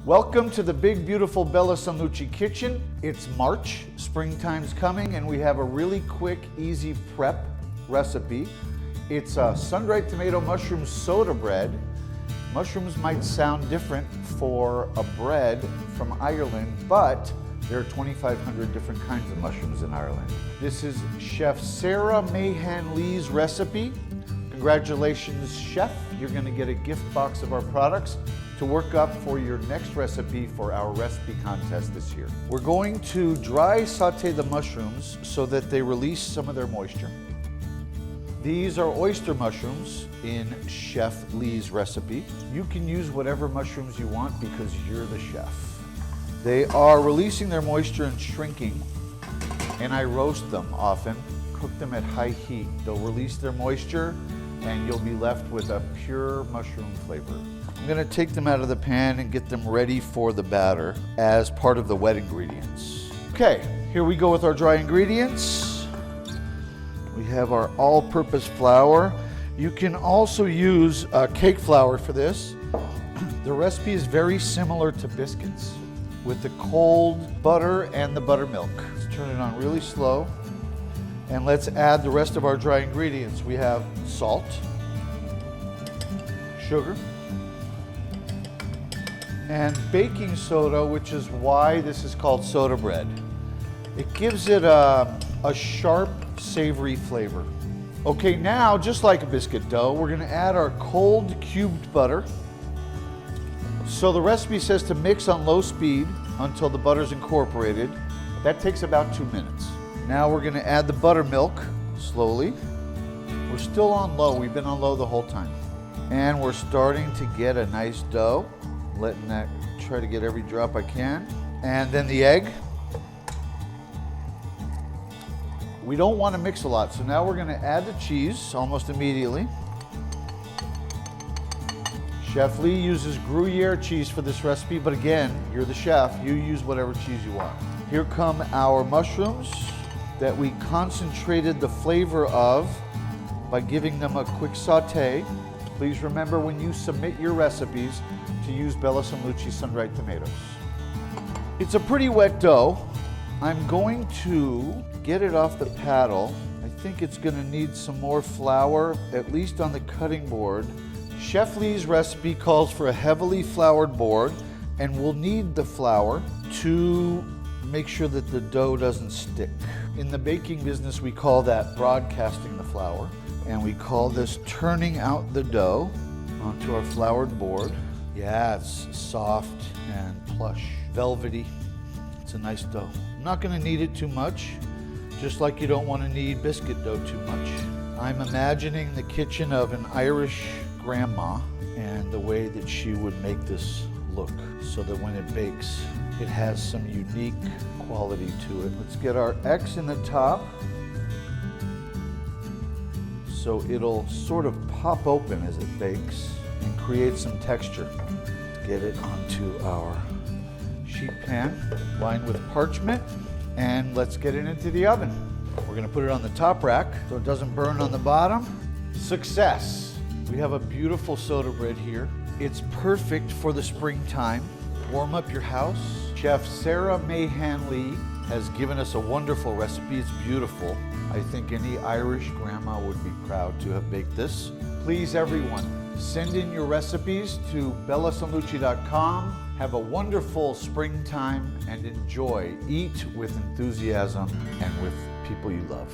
Welcome to the big, beautiful Bella Sanlucci kitchen. It's March, springtime's coming, and we have a really quick, easy prep recipe. It's a sun-dried tomato mushroom soda bread. Mushrooms might sound different for a bread from Ireland, but there are 2,500 different kinds of mushrooms in Ireland. This is Chef Sarah Mahan Lee's recipe. Congratulations, Chef. You're gonna get a gift box of our products to work up for your next recipe for our recipe contest this year. We're going to dry saute the mushrooms so that they release some of their moisture. These are oyster mushrooms in Chef Lee's recipe. You can use whatever mushrooms you want because you're the chef. They are releasing their moisture and shrinking, and I roast them often, cook them at high heat. They'll release their moisture and you'll be left with a pure mushroom flavor. I'm gonna take them out of the pan and get them ready for the batter as part of the wet ingredients. Okay, here we go with our dry ingredients. We have our all-purpose flour. You can also use cake flour for this. The recipe is very similar to biscuits with the cold butter and the buttermilk. Let's turn it on really slow. And let's add the rest of our dry ingredients. We have salt, sugar, and baking soda, which is why this is called soda bread. It gives it a sharp, savory flavor. Okay, now, just like a biscuit dough, we're gonna add our cold cubed butter. So the recipe says to mix on low speed until the butter's incorporated. That takes about 2 minutes. Now we're gonna add the buttermilk slowly. We're still on low, we've been on low the whole time. And we're starting to get a nice dough. Letting that, try to get every drop I can. And then the egg. We don't wanna mix a lot, so now we're gonna add the cheese almost immediately. Chef Lee uses Gruyere cheese for this recipe, but again, you're the chef, you use whatever cheese you want. Here come our mushrooms that we concentrated the flavor of by giving them a quick saute. Please remember when you submit your recipes to use Bella Sanlucci sun-dried tomatoes. It's a pretty wet dough. I'm going to get it off the paddle. I think it's gonna need some more flour, at least on the cutting board. Chef Lee's recipe calls for a heavily floured board, and we'll need the flour to make sure that the dough doesn't stick. In the baking business, we call that broadcasting the flour, and we call this turning out the dough onto our floured board. Yeah, it's soft and plush, velvety. It's a nice dough. I'm not gonna knead it too much, just like you don't wanna knead biscuit dough too much. I'm imagining the kitchen of an Irish grandma and the way that she would make this look so that when it bakes, it has some unique quality to it. Let's get our X in the top so it'll sort of pop open as it bakes and create some texture. Get it onto our sheet pan lined with parchment, and let's get it into the oven. We're gonna put it on the top rack so it doesn't burn on the bottom. Success! We have a beautiful soda bread here. It's perfect for the springtime. Warm up your house. Chef Sarah Mahan Lee has given us a wonderful recipe. It's beautiful. I think any Irish grandma would be proud to have baked this. Please, everyone, send in your recipes to bellasanlucci.com. Have a wonderful springtime and enjoy. Eat with enthusiasm and with people you love.